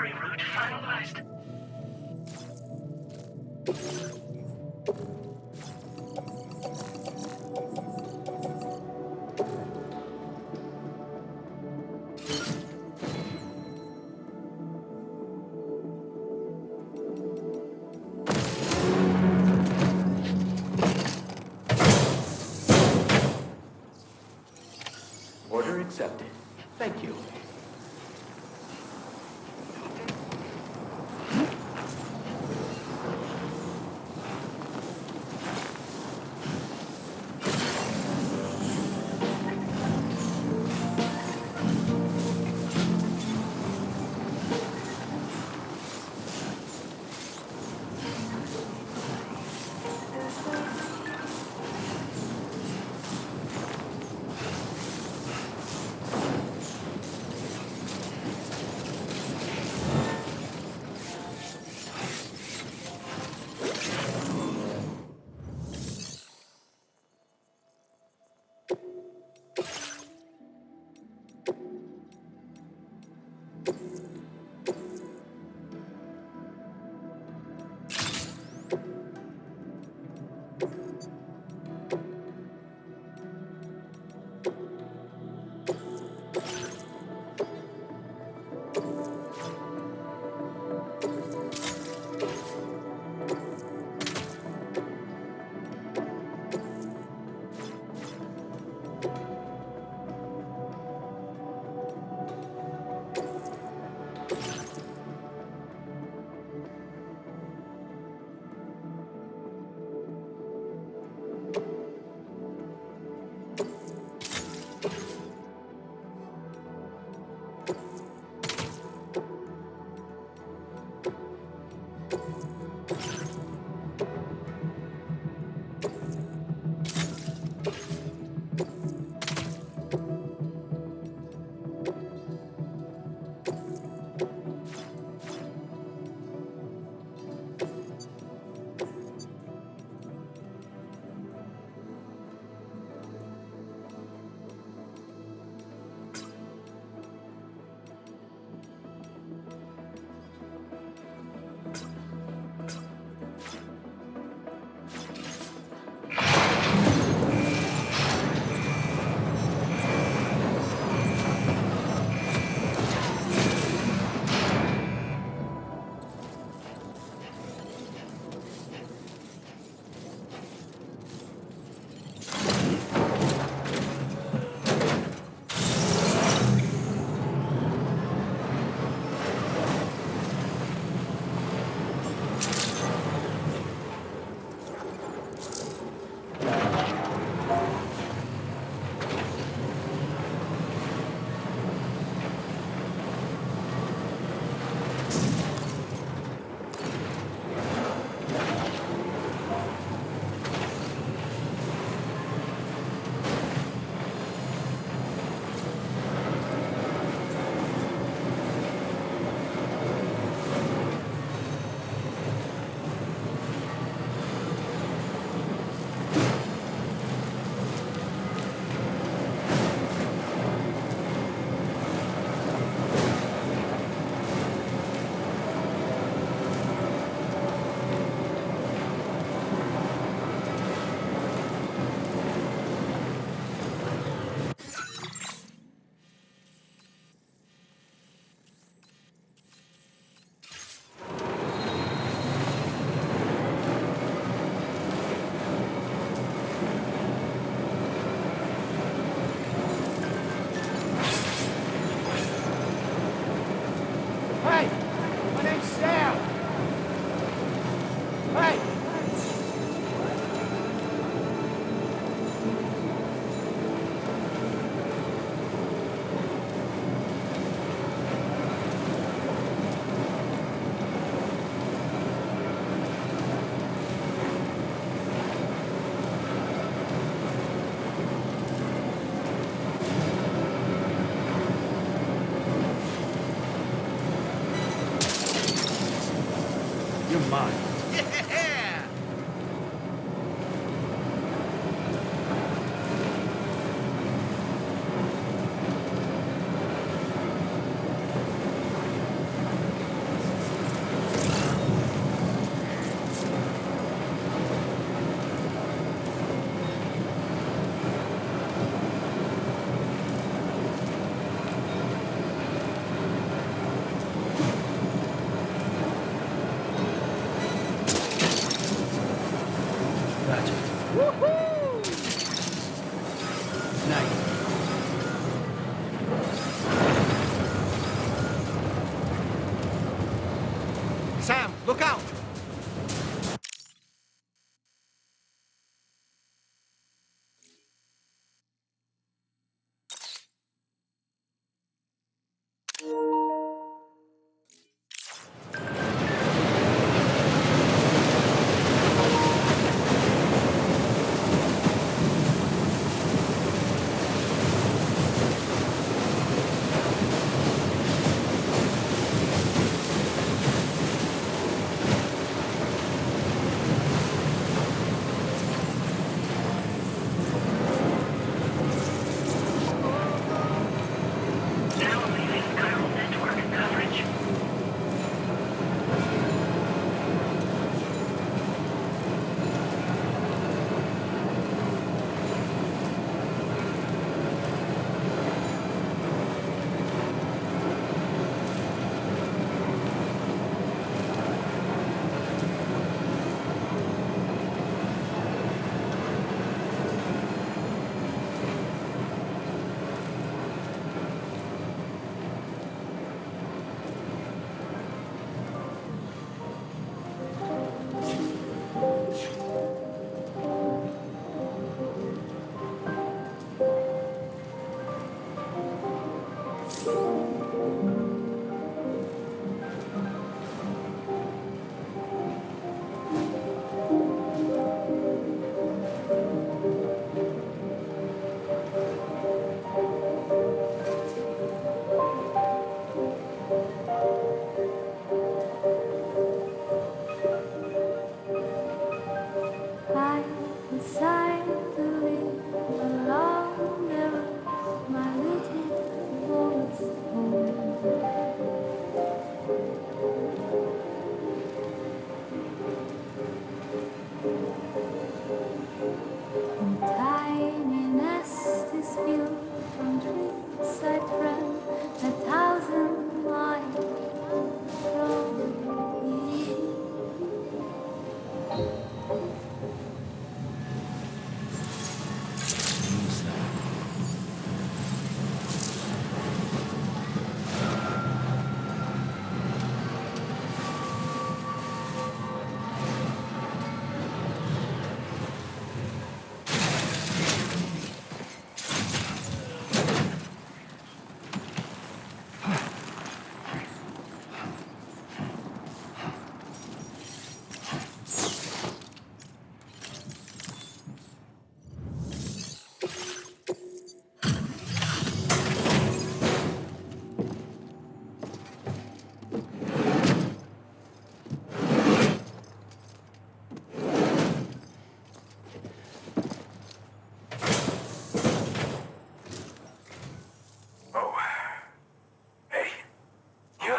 Observatory route finalized. Order accepted. Thank you. Nice. Sam, look out!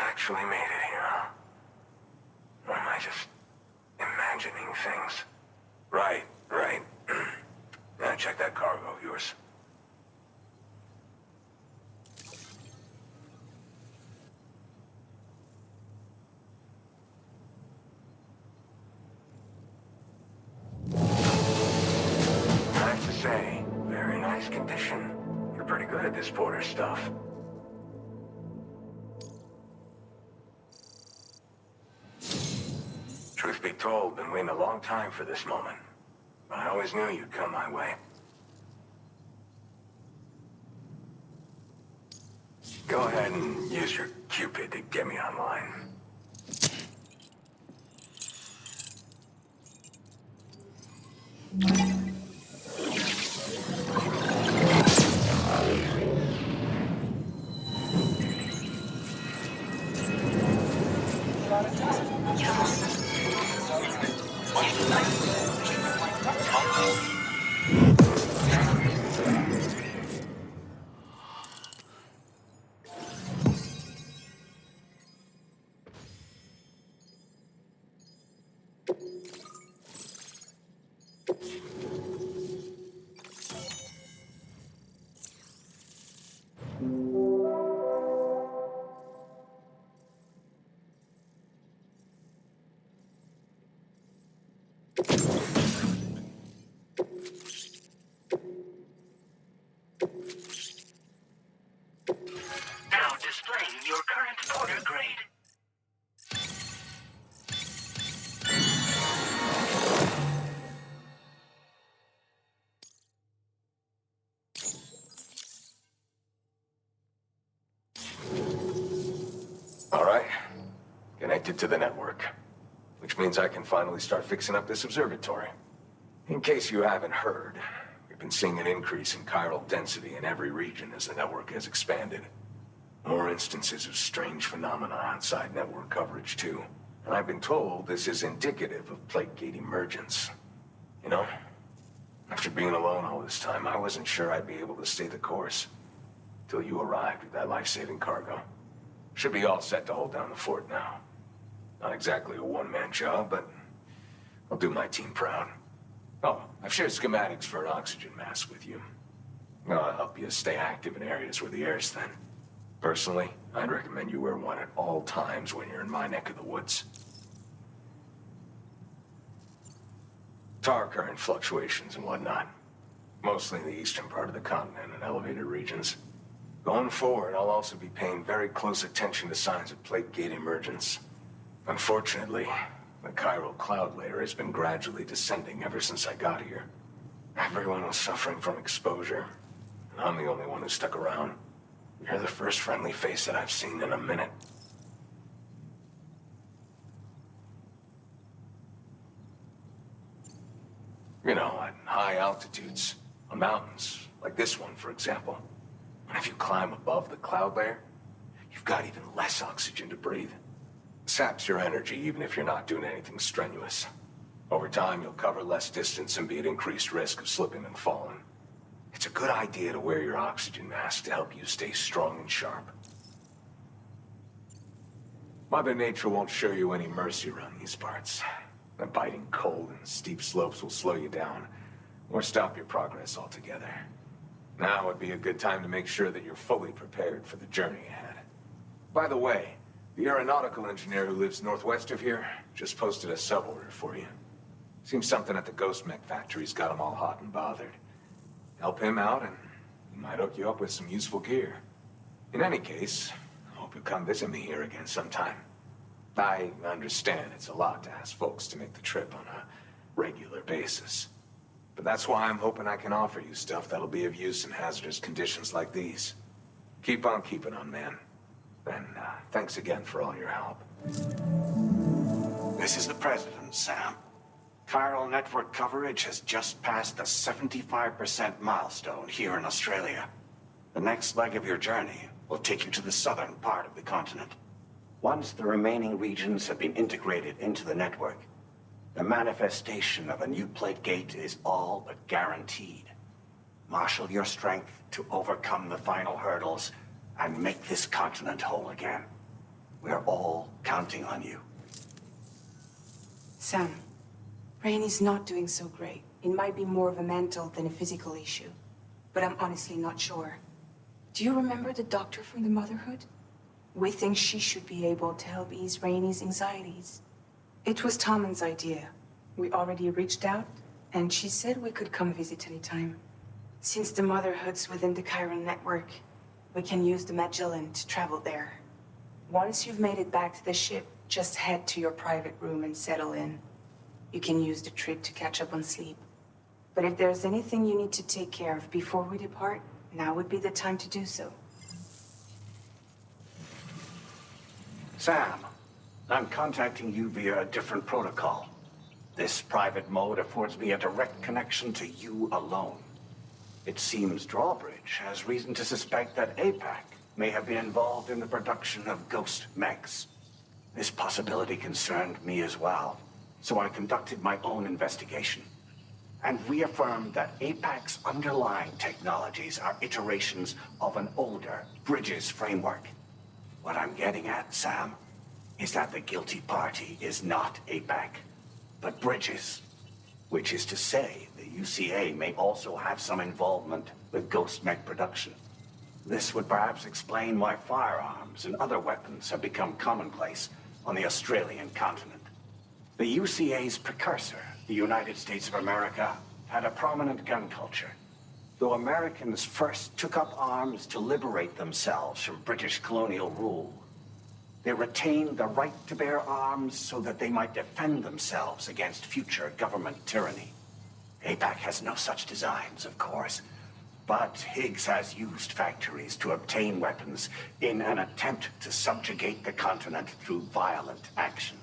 Actually made it here, huh? Or am I just imagining things? Right. Now check that cargo of yours. I have to say, very nice condition. You're pretty good at this porter stuff. Truth be told, been waiting a long time for this moment. But I always knew you'd come my way. Go ahead and use your Cupid to get me online. connected to the network. Which means I can finally start fixing up this observatory. In case you haven't heard, we've been seeing an increase in chiral density in every region as the network has expanded. More instances of strange phenomena outside network coverage, too. And I've been told this is indicative of plate gate emergence. You know, after being alone all this time, I wasn't sure I'd be able to stay the course. Till you arrived with that life-saving cargo. Should be all set to hold down the fort now. Not exactly a one-man job, but I'll do my team proud. Oh, I've shared schematics for an oxygen mask with you. I'll help you stay active in areas where the air's thin. Personally, I'd recommend you wear one at all times when you're in my neck of the woods. Tar current fluctuations and whatnot. Mostly in the eastern part of the continent and elevated regions. Going forward, I'll also be paying very close attention to signs of plate gate emergence. Unfortunately, the chiral cloud layer has been gradually descending ever since I got here. Everyone was suffering from exposure, and I'm the only one who stuck around. You're the first friendly face that I've seen in a minute. You know, at high altitudes, on mountains, like this one, for example. And if you climb above the cloud layer, you've got even less oxygen to breathe. Saps your energy even if you're not doing anything strenuous. Over time, you'll cover less distance and be at increased risk of slipping and falling. It's a good idea to wear your oxygen mask to help you stay strong and sharp. Mother Nature won't show you any mercy around these parts. The biting cold and steep slopes will slow you down, or stop your progress altogether. Now would be a good time to make sure that you're fully prepared for the journey ahead. By the way, the aeronautical engineer who lives northwest of here just posted a sub-order for you. Seems something at the Ghost Mech factory's got him all hot and bothered. Help him out and he might hook you up with some useful gear. In any case, I hope you'll come visit me here again sometime. I understand it's a lot to ask folks to make the trip on a regular basis. But that's why I'm hoping I can offer you stuff that'll be of use in hazardous conditions like these. Keep on keeping on, man. And thanks again for all your help. This is the President, Sam. Chiral network coverage has just passed the 75% milestone here in Australia. The next leg of your journey will take you to the southern part of the continent. Once the remaining regions have been integrated into the network, the manifestation of a new plate gate is all but guaranteed. Marshal your strength to overcome the final hurdles and make this continent whole again. We're all counting on you. Sam, Rainey's not doing so great. It might be more of a mental than a physical issue, but I'm honestly not sure. Do you remember the doctor from the Motherhood? We think she should be able to help ease Rainey's anxieties. It was Tommen's idea. We already reached out, and she said we could come visit anytime. Since the Motherhood's within the Chiral network, we can use the Magellan to travel there. Once you've made it back to the ship, just head to your private room and settle in. You can use the trip to catch up on sleep. But if there's anything you need to take care of before we depart, now would be the time to do so. Sam, I'm contacting you via a different protocol. This private mode affords me a direct connection to you alone. It seems Drawbridge has reason to suspect that APAC may have been involved in the production of ghost mechs. This possibility concerned me as well, so I conducted my own investigation and reaffirmed that APAC's underlying technologies are iterations of an older Bridges framework. What I'm getting at, Sam, is that the guilty party is not APAC, but Bridges. Which is to say, the UCA may also have some involvement with ghost mech production. This would perhaps explain why firearms and other weapons have become commonplace on the Australian continent. The UCA's precursor, the United States of America, had a prominent gun culture. Though Americans first took up arms to liberate themselves from British colonial rule, they retained the right to bear arms so that they might defend themselves against future government tyranny. APAC has no such designs, of course, But Higgs has used factories to obtain weapons in an attempt to subjugate the continent through violent action.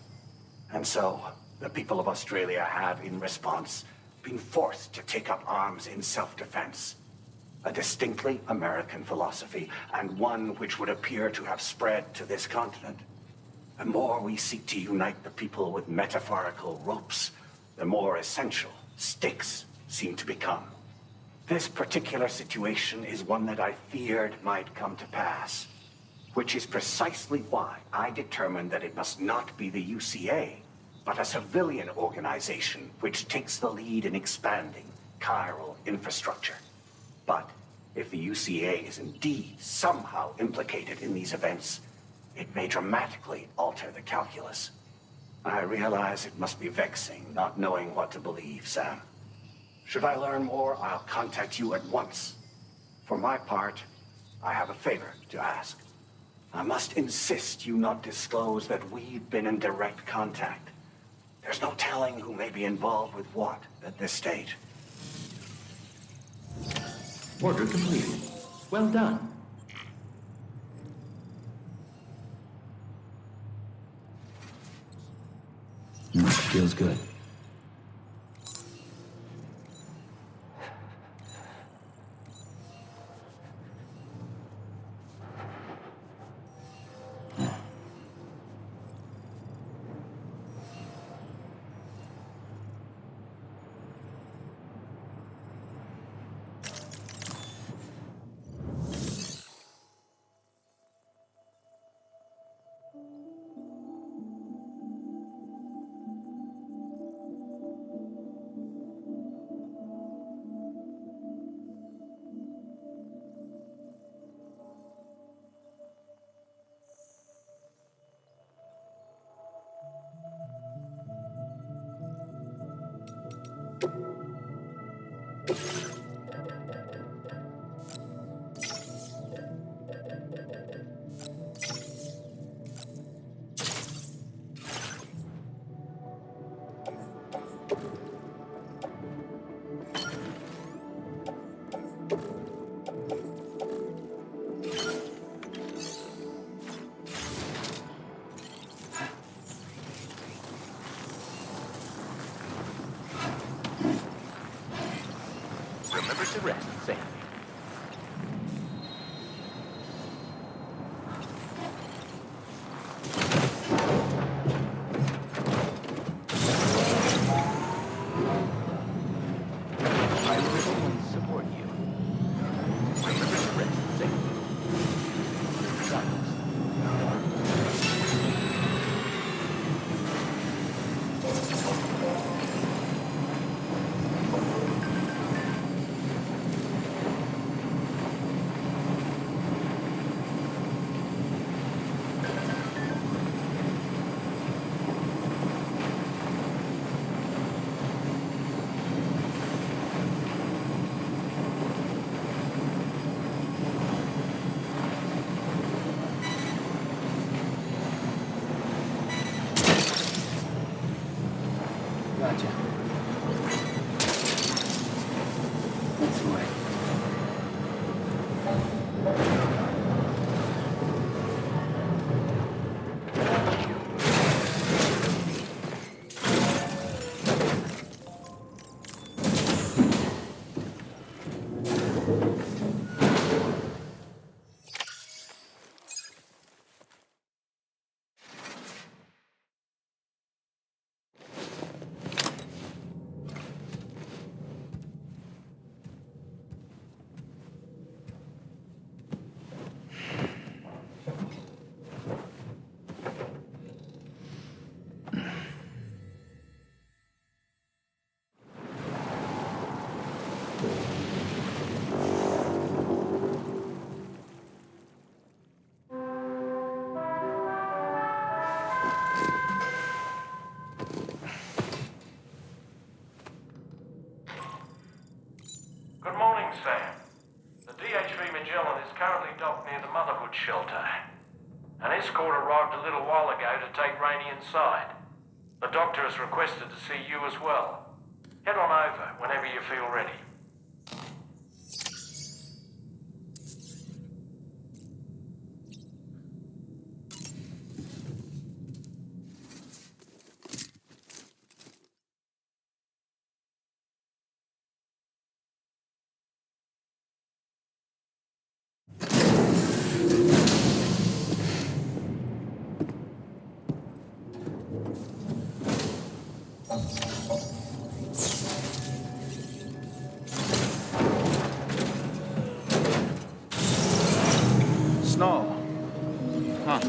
And so, the people of Australia have, in response, been forced to take up arms in self-defense. A distinctly American philosophy, and one which would appear to have spread to this continent. The more we seek to unite the people with metaphorical ropes, the more essential sticks seem to become. This particular situation is one that I feared might come to pass, which is precisely why I determined that it must not be the UCA, but a civilian organization which takes the lead in expanding chiral infrastructure. But if the UCA is indeed somehow implicated in these events, it may dramatically alter the calculus. I realize it must be vexing not knowing what to believe, Sam. Should I learn more, I'll contact you at once. For my part, I have a favor to ask. I must insist you not disclose that we've been in direct contact. There's no telling who may be involved with what at this stage. Order completed. Well done. Feels good. Remember to rest, Sam. I will always support you. Remember to rest, Sam. Silence. Gotcha. That's the way. Good morning, Sam. The DHV Magellan is currently docked near the Motherhood shelter. An escort arrived a little while ago to take Rainey inside. The doctor has requested to see you as well. Head on over whenever you feel ready. No. Huh.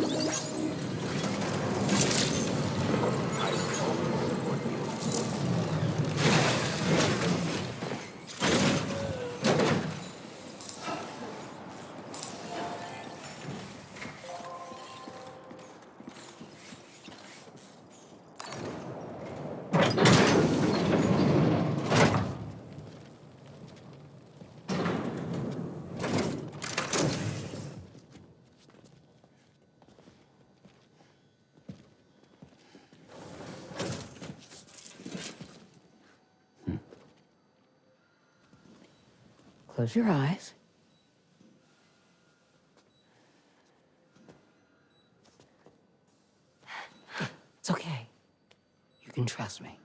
Close your eyes. It's okay. You can trust me.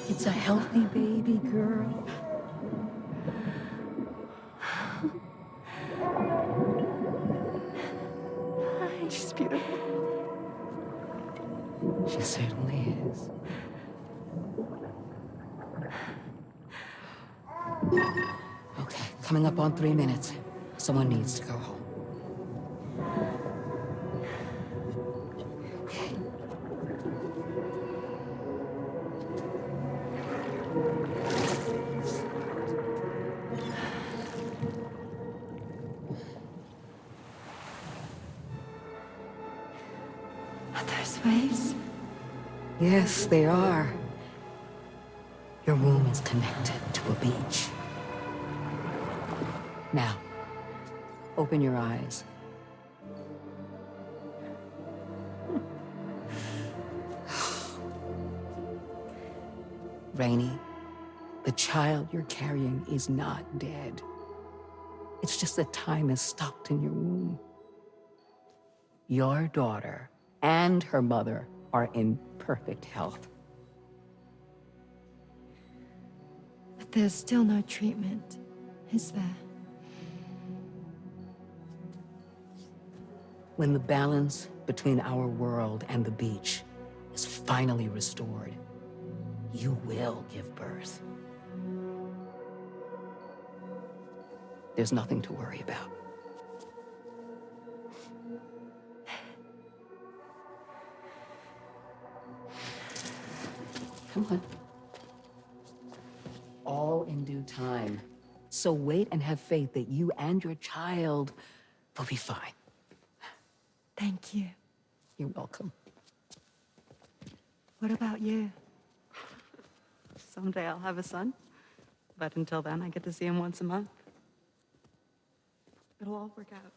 It's a healthy baby girl. She's beautiful. She certainly is. Okay, coming up on 3 minutes. Someone needs to go home. Okay. Are those waves? Yes, they are. Your womb is connected to a beach. Now, open your eyes. Rainey, the child you're carrying is not dead. It's just that time is stopped in your womb. Your daughter and her mother are in perfect health. But there's still no treatment, is there? When the balance between our world and the beach is finally restored, you will give birth. There's nothing to worry about. Come on. All in due time. So wait and have faith that you and your child will be fine. Thank you. You're welcome. What about you? Someday I'll have a son, but until then I get to see him once a month. It'll all work out.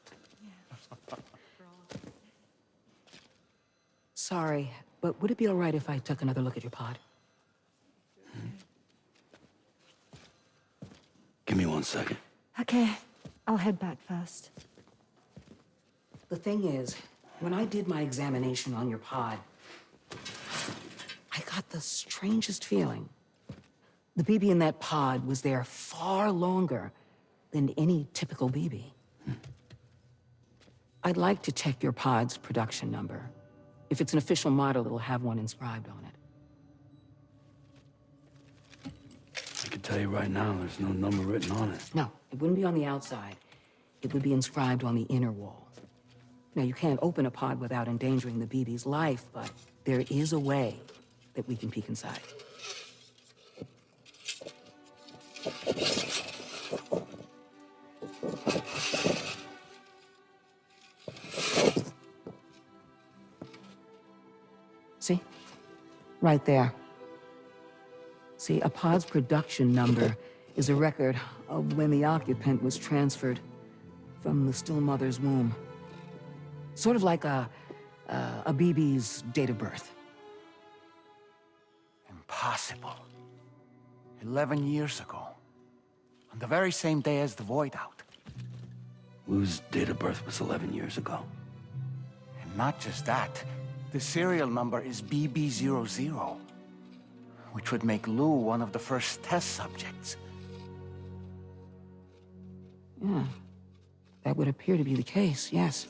Sorry, but would it be all right if I took another look at your pod? Give me 1 second. Okay, I'll head back first. The thing is, when I did my examination on your pod, I got the strangest feeling. The BB in that pod was there far longer than any typical BB. I'd like to check your pod's production number. If it's an official model, it'll have one inscribed on it. I can tell you right now, there's no number written on it. No, it wouldn't be on the outside. It would be inscribed on the inner wall. Now, you can't open a pod without endangering the BB's life, but there is a way that we can peek inside. See? Right there. See, a pod's production number is a record of when the occupant was transferred from the still mother's womb. Sort of like a BB's date of birth. Impossible. 11 years ago. On the very same day as the void out. Lou's date of birth was 11 years ago. And not just that, the serial number is BB00, which would make Lou one of the first test subjects. Yeah, that would appear to be the case, yes.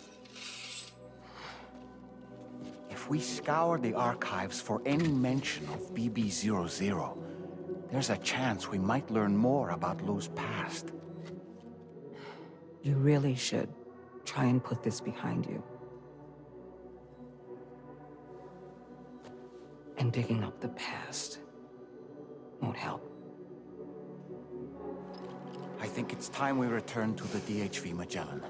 If we scour the archives for any mention of BB-00, there's a chance we might learn more about Lou's past. You really should try and put this behind you. And digging up the past won't help. I think it's time we return to the DHV Magellan.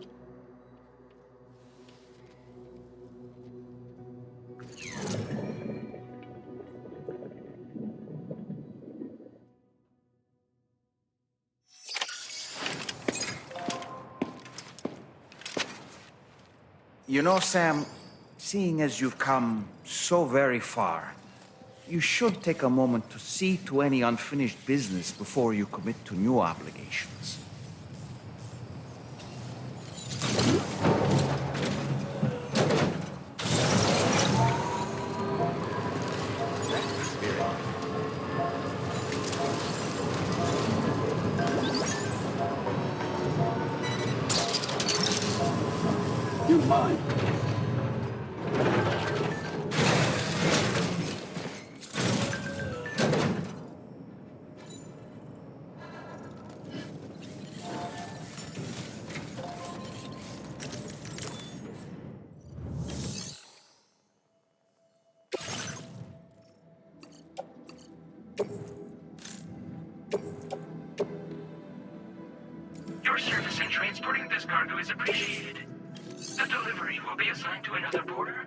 You know, Sam, seeing as you've come so very far, you should take a moment to see to any unfinished business before you commit to new obligations. You're mine. Your service in transporting this cargo is appreciated. The delivery will be assigned to another porter.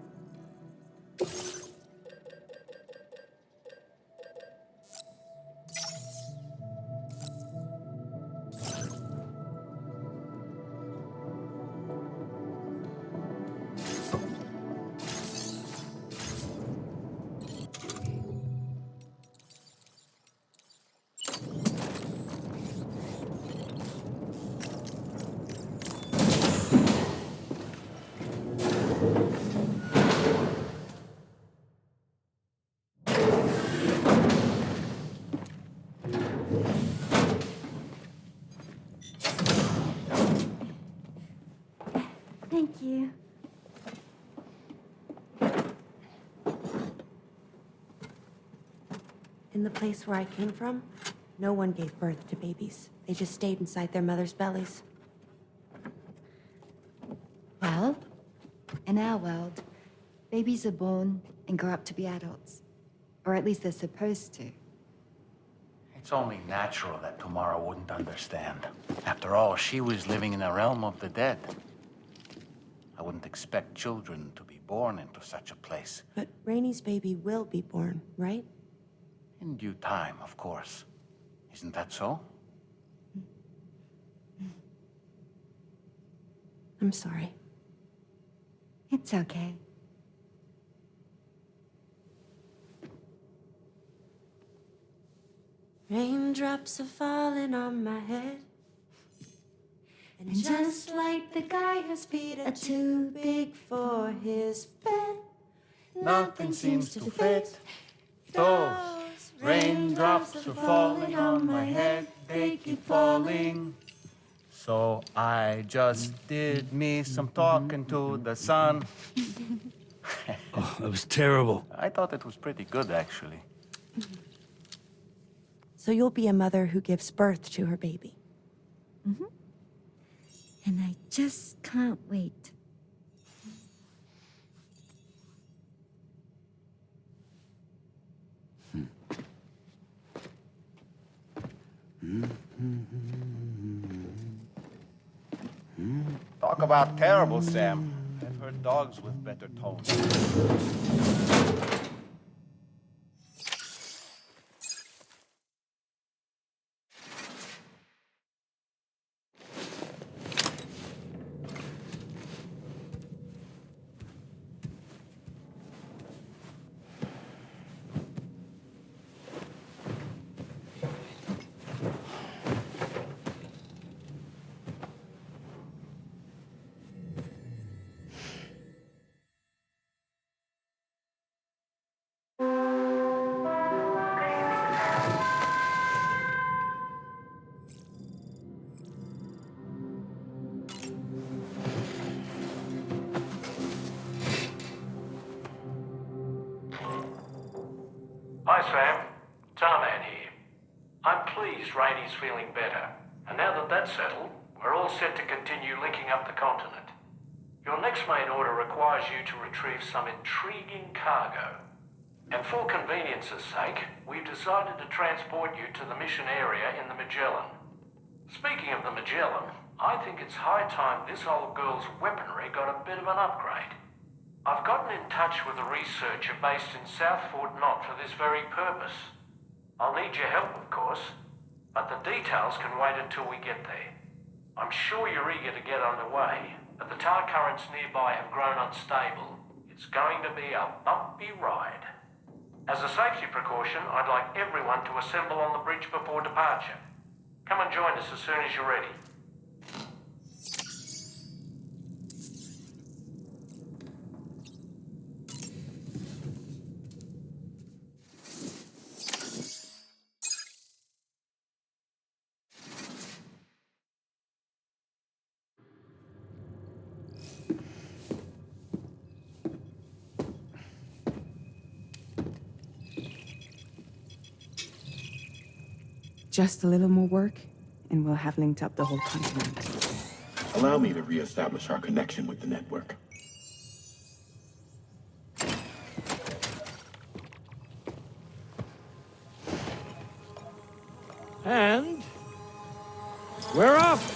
Thank you. In the place where I came from, no one gave birth to babies. They just stayed inside their mother's bellies. Well, in our world, babies are born and grow up to be adults. Or at least they're supposed to. It's only natural that Tamara wouldn't understand. After all, she was living in a realm of the dead. I wouldn't expect children to be born into such a place. But Rainey's baby will be born, right? In due time, of course. Isn't that so? I'm sorry. It's okay. Raindrops are falling on my head. And just like the guy whose feet are too big for his bed, Nothing seems to fit. Those raindrops are falling on my head, they keep falling. So I just did me some talking to the sun. Oh, that was terrible. I thought it was pretty good, actually. So you'll be a mother who gives birth to her baby. Mm-hmm. And I just can't wait. Talk about terrible, Sam. I've heard dogs with better tones. Hi, Sam. Tarman here. I'm pleased Rainey's feeling better. And now that that's settled, we're all set to continue linking up the continent. Your next main order requires you to retrieve some intriguing cargo. And for convenience's sake, we've decided to transport you to the mission area in the Magellan. Speaking of the Magellan, I think it's high time this old girl's weaponry got a bit of an upgrade. I've gotten in touch with a researcher based in South Fort Knott for this very purpose. I'll need your help, of course, but the details can wait until we get there. I'm sure you're eager to get underway, but the tar currents nearby have grown unstable. It's going to be a bumpy ride. As a safety precaution, I'd like everyone to assemble on the bridge before departure. Come and join us as soon as you're ready. Just a little more work, and we'll have linked up the whole continent. Allow me to reestablish our connection with the network. And we're off!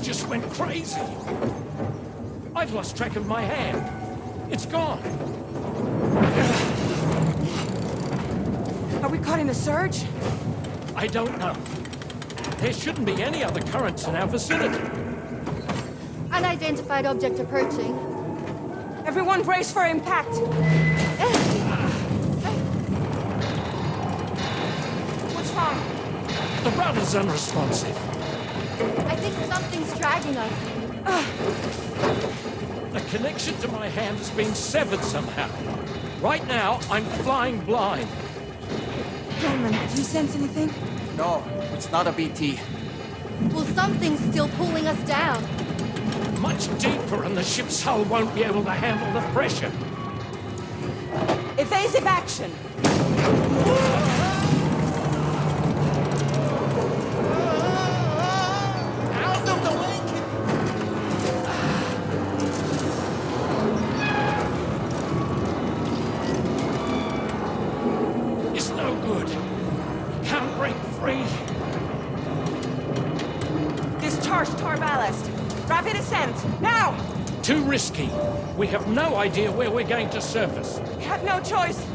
Just went crazy. I've lost track of my hand. It's gone. Are we caught in a surge? I don't know. There shouldn't be any other currents in our vicinity. Unidentified object approaching. Everyone brace for impact. What's wrong? The rudder's unresponsive. I think something's dragging us. The connection to my hand has been severed somehow. Right now, I'm flying blind. Norman, do you sense anything? No, it's not a BT. Well, something's still pulling us down. Much deeper, and the ship's hull won't be able to handle the pressure. Evasive action! Rapid ascent, now! Too risky. We have no idea where we're going to surface. We have no choice.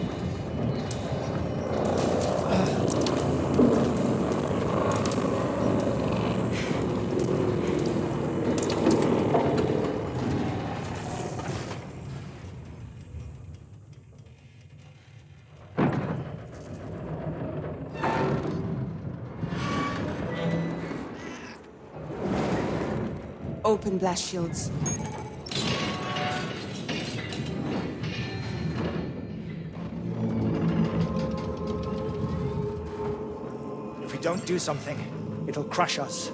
Open blast shields. If we don't do something, it'll crush us.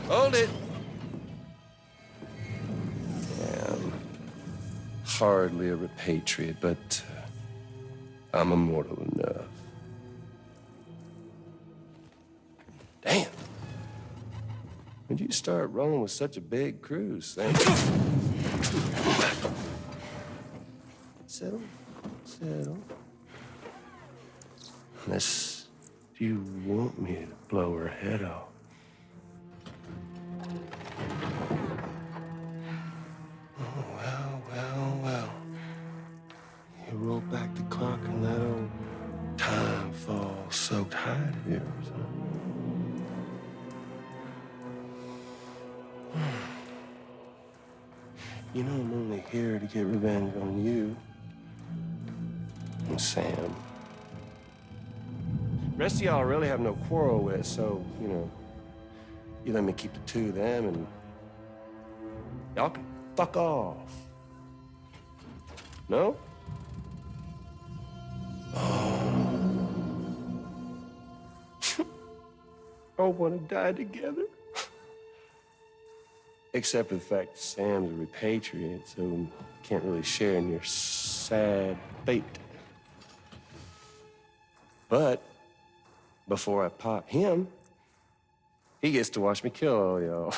Hold it. Hardly a repatriate, but I'm immortal enough. Damn. When'd you start rolling with such a big crew, Sam? Settle. Unless you want me to blow her head off. Well. You roll back the clock and let old time fall soaked hide of yours, huh? You know I'm only here to get revenge on you and Sam. Rest of y'all I really have no quarrel with, so, you let me keep the two of them and y'all can fuck off. No? All want to die together. Except for the fact that Sam's a repatriate, so can't really share in your sad fate. But before I pop him, he gets to watch me kill all y'all.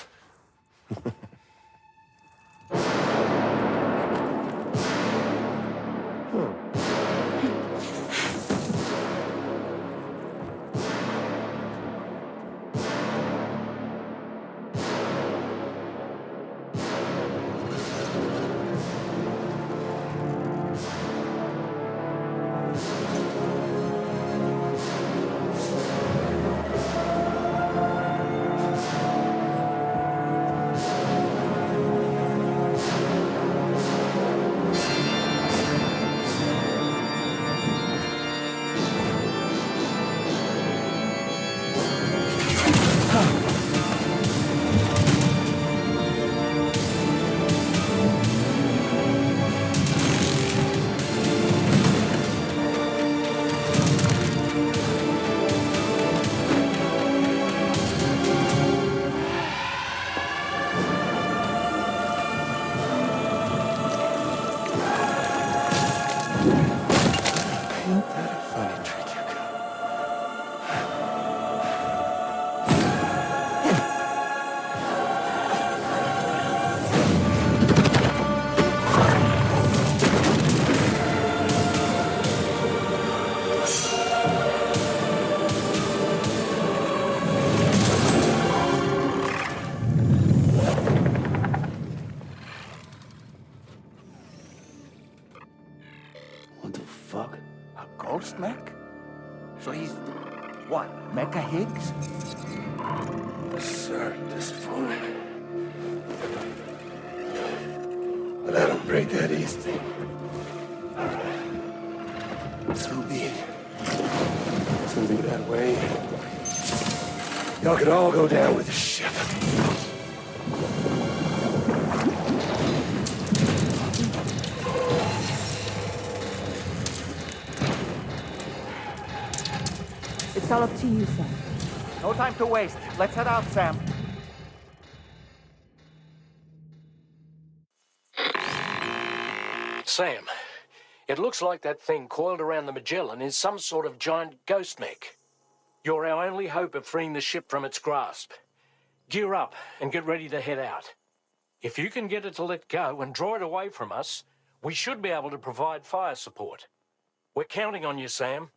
Mech? So he's, what, Mecha Higgs? Sir, disappointed. But I don't break that easy. So be it. It's gonna be that way. Y'all could all go down with the ship. It's all up to you, Sam. No time to waste. Let's head out, Sam. Sam, it looks like that thing coiled around the Magellan is some sort of giant ghost mech. You're our only hope of freeing the ship from its grasp. Gear up and get ready to head out. If you can get it to let go and draw it away from us, we should be able to provide fire support. We're counting on you, Sam.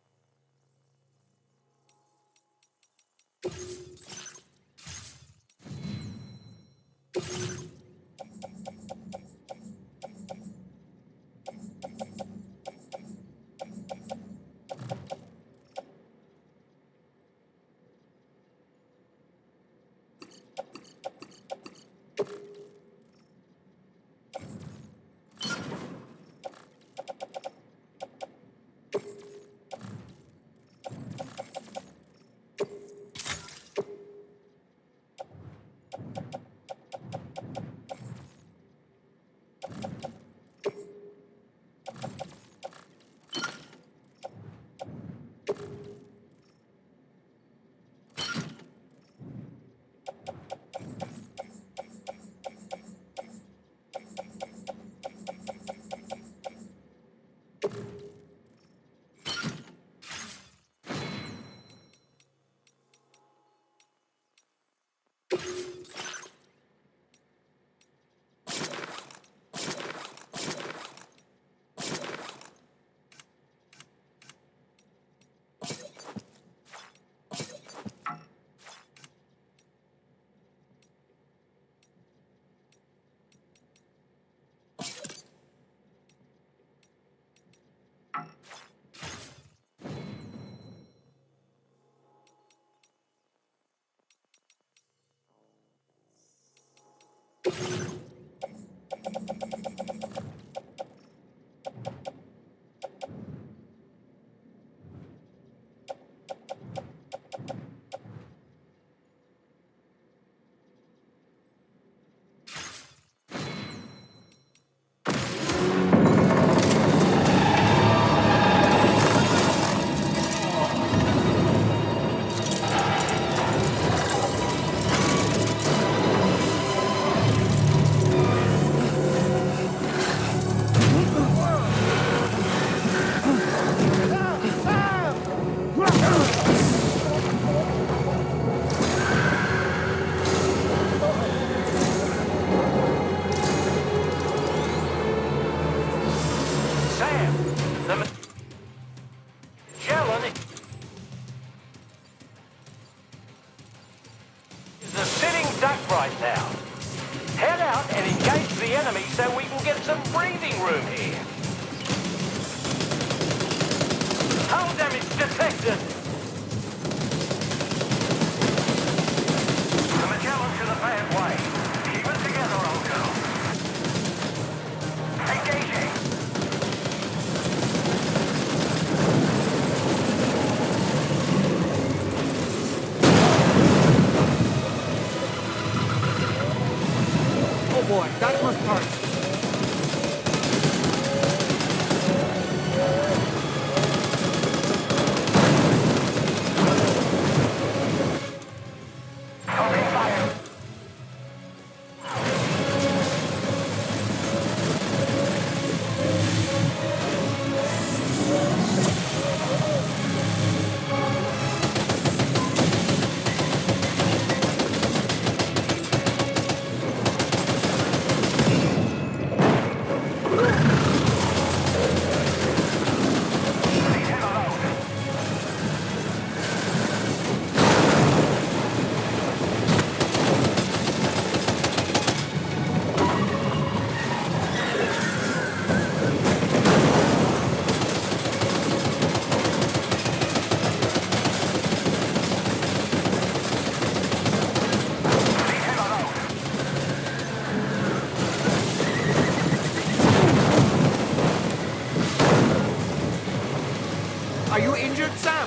Now, head out and engage the enemy so we can get some breathing room here. Hull damage detected. The Magellan's in a bad way. Keep it together, old girl. Engaging. Oh boy, that must hurt. Are you injured, Sam?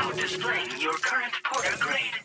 code displaying your current porter grade.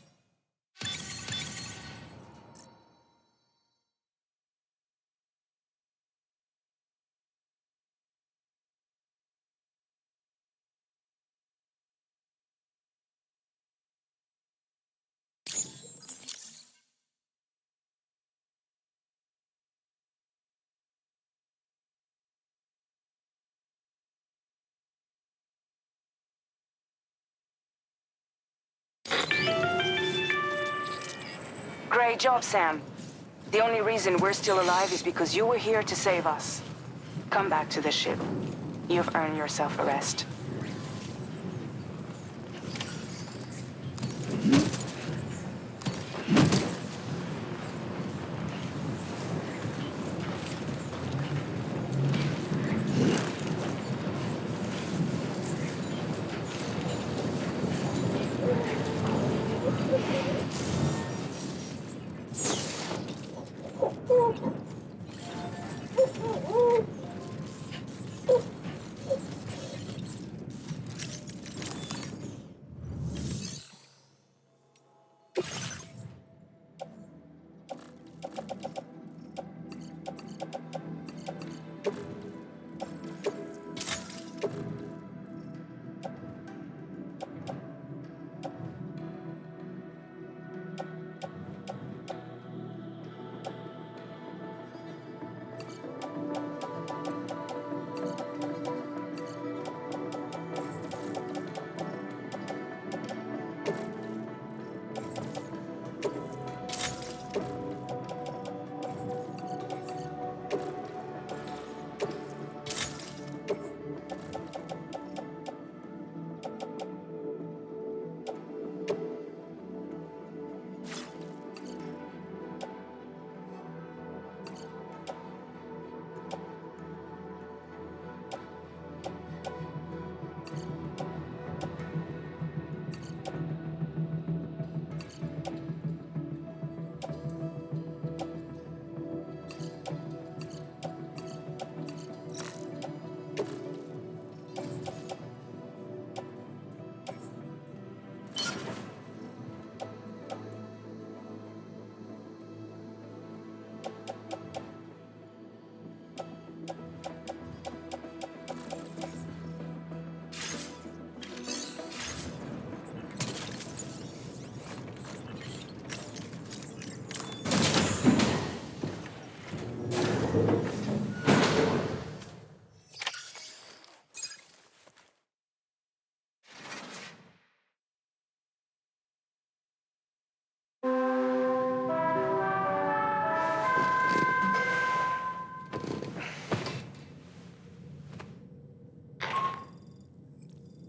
Great job, Sam. The only reason we're still alive is because you were here to save us. Come back to the ship. You've earned yourself a rest.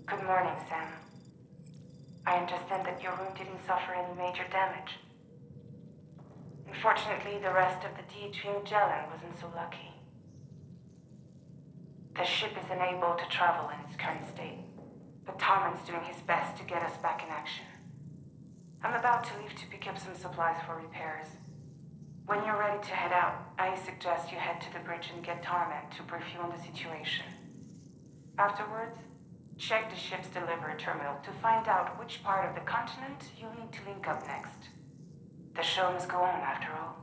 Good morning, Sam. I understand that your room didn't suffer any major damage. Unfortunately, the rest of the DHV Magellan wasn't so lucky. The ship is unable to travel in its current state, but Tarman's doing his best to get us back in action. I'm about to leave to pick up some supplies for repairs. When you're ready to head out, I suggest you head to the bridge and get Tarman to brief you on the situation. Afterwards, check the ship's delivery terminal to find out which part of the continent you need to link up next. The show must go on, after all.